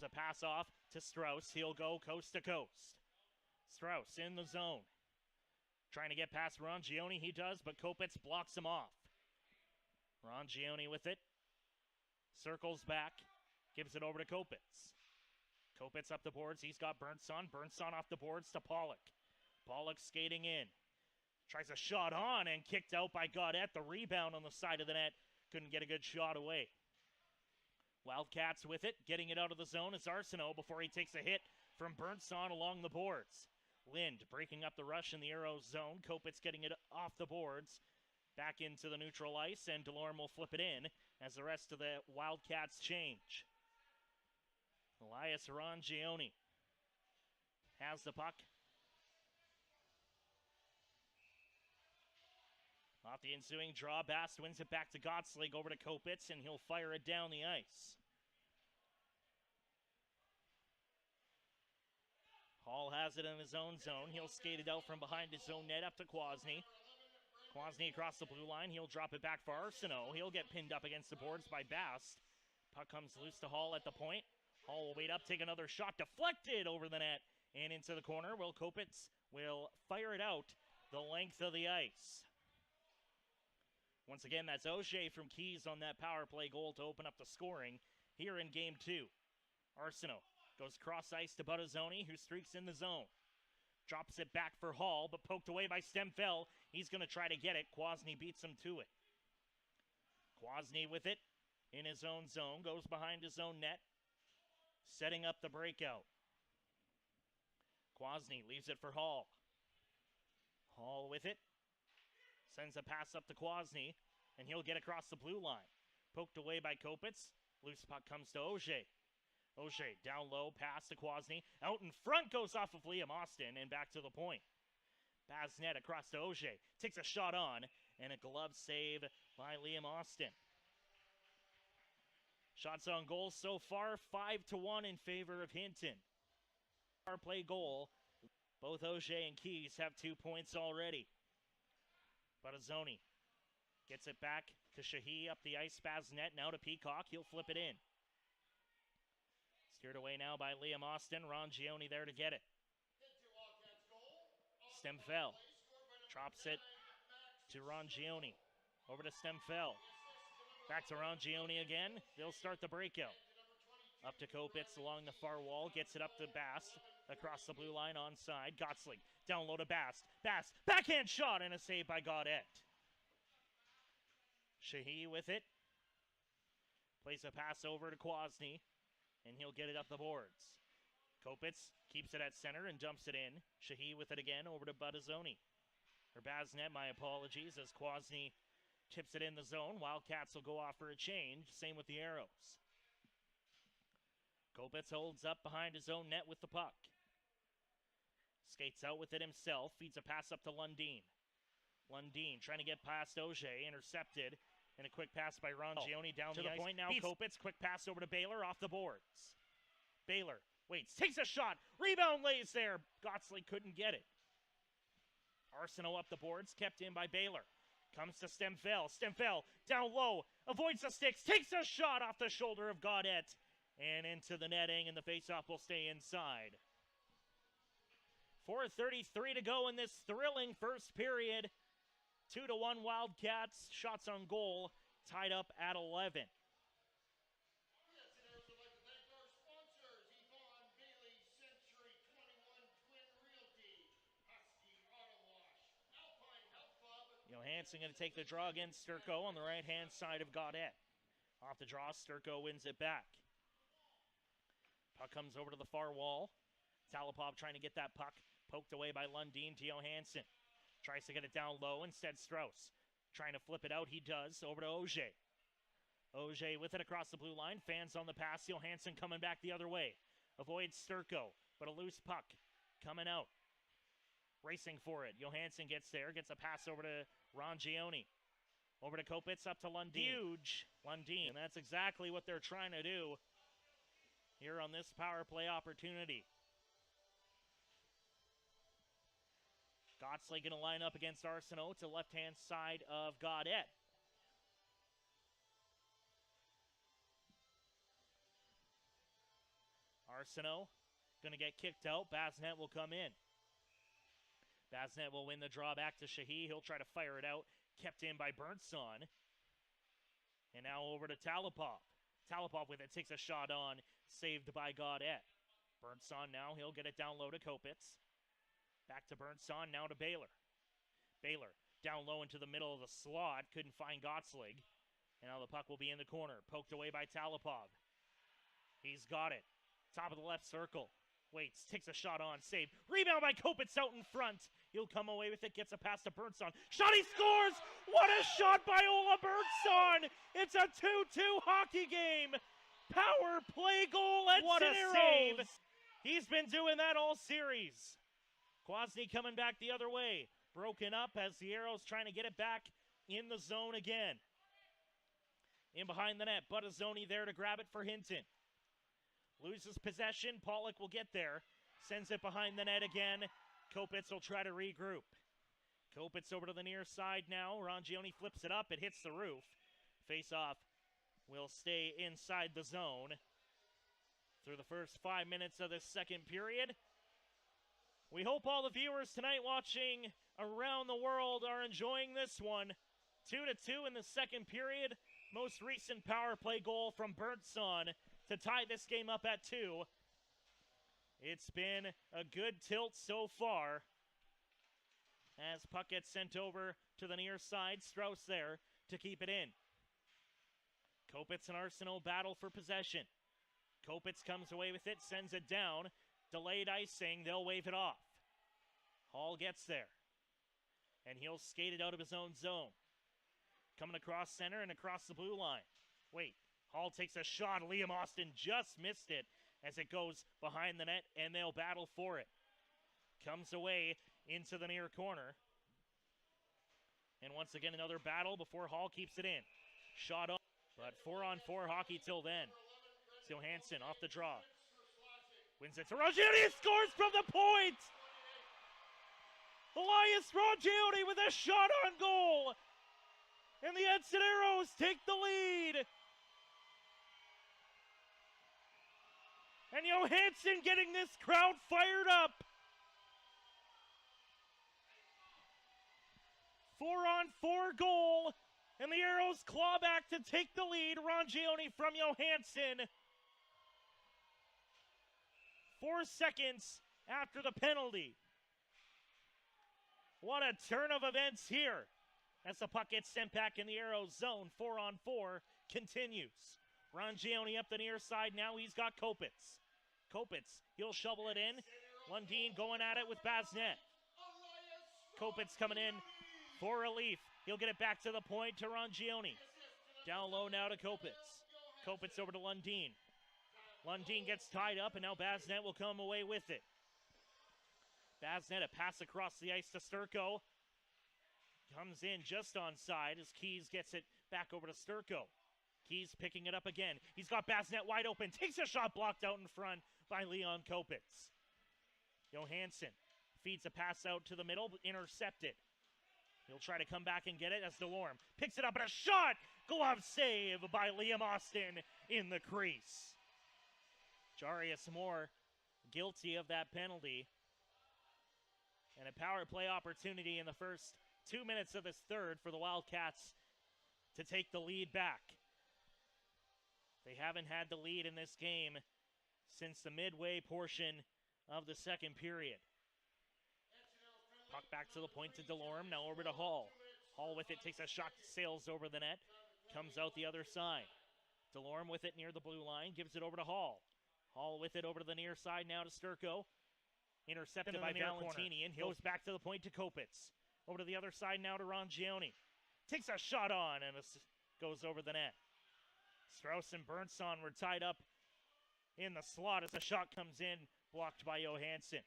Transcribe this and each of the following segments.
Gives a pass off to Strauss. He'll go coast to coast. Strauss in the zone. Trying to get past Rongione. He does, but Kopitz blocks him off. Rongione with it. Circles back. Gives it over to Kopitz. Kopitz up the boards. He's got Bernson. Bernson off the boards to Pollock. Pollock skating in. Tries a shot on and kicked out by Gaudette. The rebound on the side of the net. Couldn't get a good shot away. Wildcats with it. Getting it out of the zone is Arsenault before he takes a hit from Bernson along the boards. Lind breaking up the rush in the Aeros zone. Kopitz getting it off the boards. Back into the neutral ice, and Delorme will flip it in as the rest of the Wildcats change. Elias Rongione has the puck. Off the ensuing draw, Bast wins it back to Gottslig over to Kopitz, and he'll fire it down the ice. Hall has it in his own zone. He'll skate it out from behind his own net up to Kwasny. Kwasny across the blue line. He'll drop it back for Arsenault. He'll get pinned up against the boards by Bast. Puck comes loose to Hall at the point. Hall will wait up, take another shot, deflected over the net and into the corner. Will Kopitz will fire it out the length of the ice. Once again, that's O'Shea from Keys on that power play goal to open up the scoring here in Game 2. Arsenault goes cross ice to Buttazzoni, who streaks in the zone. Drops it back for Hall, but poked away by Stemfell. He's going to try to get it. Kwasny beats him to it. Kwasny with it in his own zone. Goes behind his own net. Setting up the breakout. Kwasny leaves it for Hall. Hall with it. Sends a pass up to Kwasny, and he'll get across the blue line. Poked away by Kopitz. Loose puck comes to O'Shea. O'Shea down low, pass to Kwasny. Out in front goes off of Liam Austin and back to the point. Basnet across to O'Shea. Takes a shot on, and a glove save by Liam Austin. Shots on goal so far, 5-1 in favor of Hinton. Power play goal. Both O'Shea and Keys have 2 points already. Buttazzoni gets it back to Shahi up the ice. Basnet now to Peacock. He'll flip it in. Steered away now by Liam Austin. Rongione there to get it. Stemfell drops it to Rongione. Over to Stemfell. Back to Rongione again. They'll start the breakout. Up to Kopitz along the far wall. Gets it up to Bast. Across the blue line onside. Gottslig down low to Bast. Bast, backhand shot and a save by Gaudette. Shahi with it. Plays a pass over to Kwasny, and he'll get it up the boards. Kopitz keeps it at center and dumps it in. Shahi with it again over to Buttazzoni. Or Basnet, my apologies, as Kwasny tips it in the zone. Wildcats will go off for a change. Same with the Aeros. Kopitz holds up behind his own net with the puck. Skates out with it himself. Feeds a pass up to Lundin. Lundin trying to get past O'Shea. Intercepted. And a quick pass by Rongione down the ice. Point now. Kopitz, quick pass over to Baylor off the boards. Baylor waits, takes a shot. Rebound lays there. Gottslig couldn't get it. Arsenault up the boards, kept in by Baylor. Comes to Stemfell. Stemfell down low. Avoids the sticks. Takes a shot off the shoulder of Gaudette. And into the netting, and the faceoff will stay inside. 4:33 to go in this thrilling first period. 2-1 Wildcats. Shots on goal tied up at 11. Johansson going to take the draw against Sturko on the right-hand side of Gaudette. Off the draw, Sturko wins it back. Puck comes over to the far wall. Talipov trying to get that puck. Poked away by Lundin to Johansson. Tries to get it down low. Instead, Strauss trying to flip it out. He does. Over to Auger. Auger with it across the blue line. Fans on the pass. Johansson coming back the other way. Avoids Sturko, but a loose puck coming out. Racing for it. Johansson gets there. Gets a pass over to Rongione. Over to Kopitz, up to Lundin. Huge Lundin. And that's exactly what they're trying to do here on this power play opportunity. Gottslig going to line up against Arsenault to left-hand side of Gaudette. Arsenault going to get kicked out. Basnet will come in. Basnet will win the draw back to Shahi. He'll try to fire it out. Kept in by Bernson. And now over to Talipov. Talipov with it, takes a shot on. Saved by Gaudette. Bernson now, he'll get it down low to Kopitz. Back to Bernson, now to Baylor. Baylor down low into the middle of the slot. Couldn't find Gottslig. And now the puck will be in the corner. Poked away by Talipov. He's got it. Top of the left circle. Waits, takes a shot on, save. Rebound by Kopitz out in front. He'll come away with it, gets a pass to Bernson. Shot, he scores! What a shot by Ola Bernson! It's a 2-2 hockey game. Power play goal, Edson What a Aeros. save! He's been doing that all series. Kwasny coming back the other way. Broken up as the Aeros trying to get it back in the zone again. In behind the net, Buttazzoni there to grab it for Hinton. Loses possession, Pollock will get there. Sends it behind the net again. Kopitz will try to regroup. Kopitz over to the near side now. Rongioni flips it up, it hits the roof. Face-off will stay inside the zone. Through the first 5 minutes of this second period. We hope all the viewers tonight watching around the world are enjoying this one. 2-2 in the second period. Most recent power play goal from Bernson to tie this game up at 2. It's been a good tilt so far. As puck gets sent over to the near side, Strauss there to keep it in. Kopitz and Arsenault battle for possession. Kopitz comes away with it, sends it down. Delayed icing, they'll wave it off. Hall gets there. And he'll skate it out of his own zone. Coming across center and across the blue line. Wait, Hall takes a shot. Liam Austin just missed it as it goes behind the net, and they'll battle for it. Comes away into the near corner. And once again, another battle before Hall keeps it in. Shot on, but 4-on-4 hockey till then. Johansson off the draw. Wins it to Rongioni, scores from the point! Elias Rongioni with a shot on goal! And the Edson Aeros take the lead! And Johansson getting this crowd fired up! 4-on-4 goal, and the Aeros claw back to take the lead. Rongioni from Johansson. 4 seconds after the penalty. What a turn of events here as the puck gets sent back in the Aeros zone. 4-on-4 continues. Rongioni up the near side now. He's got Kopitz. Kopitz, he'll shovel it in. Lundin going at it with Basnet. Kopitz coming in for relief. He'll get it back to the point to Rongioni. Down low now to Kopitz. Kopitz over to Lundin. Lundin gets tied up, and now Basnet will come away with it. Basnet, a pass across the ice to Sturko. Comes in just onside as Keys gets it back over to Sturko. Keys picking it up again. He's got Basnet wide open. Takes a shot blocked out in front by Leon Kopitz. Johansson feeds a pass out to the middle, but intercepted. He'll try to come back and get it as DeLorme picks it up, and a shot! Glove save by Liam Austin in the crease. Jarius Moore guilty of that penalty. And a power play opportunity in the first 2 minutes of this third for the Wildcats to take the lead back. They haven't had the lead in this game since the midway portion of the second period. Puck back to the point to DeLorme, now over to Hall. Hall with it, takes a shot, sails over the net, comes out the other side. DeLorme with it near the blue line, gives it over to Hall. Hall with it over to the near side now to Sturko. Intercepted by Valentini, and goes back to the point to Kopitz. Over to the other side now to Rongioni. Takes a shot on, and goes over the net. Strauss and Bernson were tied up in the slot as the shot comes in, blocked by Johansson.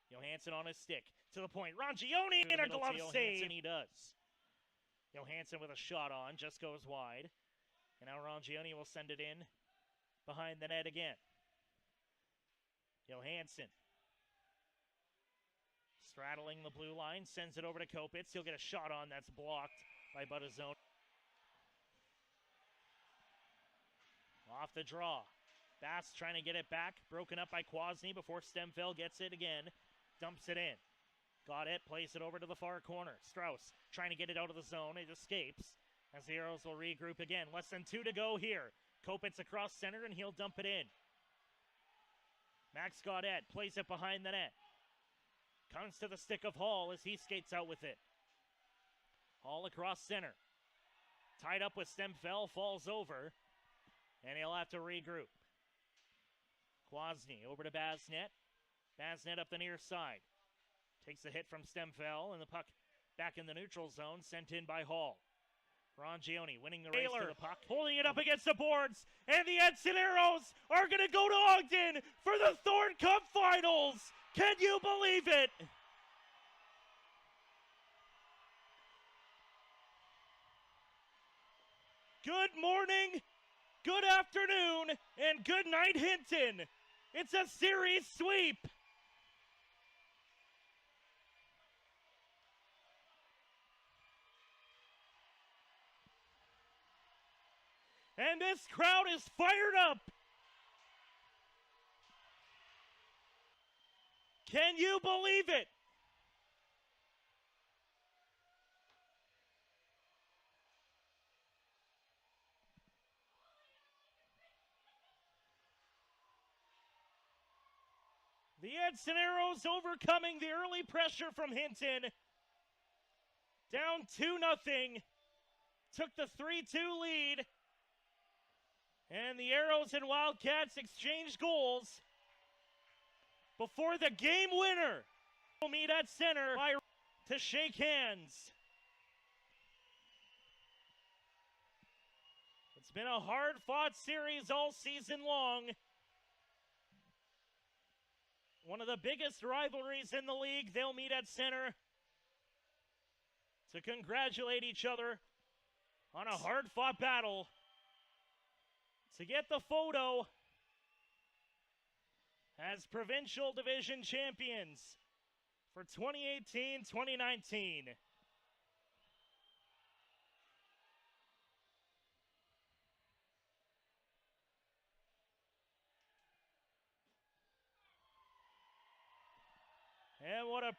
Johansson on his stick, to the point. Rongioni in a glove save! He does. Johansson with a shot on, just goes wide. And now Rongioni will send it in behind the net again. Johansson straddling the blue line, sends it over to Kopitz. He'll get a shot on, that's blocked by Buttazzoni. Off the draw. Bass trying to get it back. Broken up by Kwasny before Stemfeld gets it again. Dumps it in. Got it. Plays it over to the far corner. Strauss trying to get it out of the zone. It escapes as the Aeros will regroup again. Less than 2 to go here. Kopitz across center and he'll dump it in. Max Gaudette plays it behind the net. Comes to the stick of Hall as he skates out with it. Hall across center. Tied up with Stemfeld. Falls over. And he'll have to regroup. Kwasny over to Basnet. Basnet up the near side. Takes the hit from Stemfeld, and the puck back in the neutral zone, sent in by Hall. Rongione winning the race to the puck. Holding it up against the boards, and the Edson Aeros are going to go to Ogden for the Thorne Cup Finals. Can you believe it? Good morning, good afternoon, and good night, Hinton. It's a series sweep. And this crowd is fired up. Can you believe it? The Edson Aeros overcoming the early pressure from Hinton. Down 2-0. Took the 3-2 lead. And the Aeros and Wildcats exchanged goals before the game winner will meet at center to shake hands. It's been a hard-fought series all season long. One of the biggest rivalries in the league. They'll meet at center to congratulate each other on a hard-fought battle to get the photo as Provincial Division champions for 2018-2019. And what a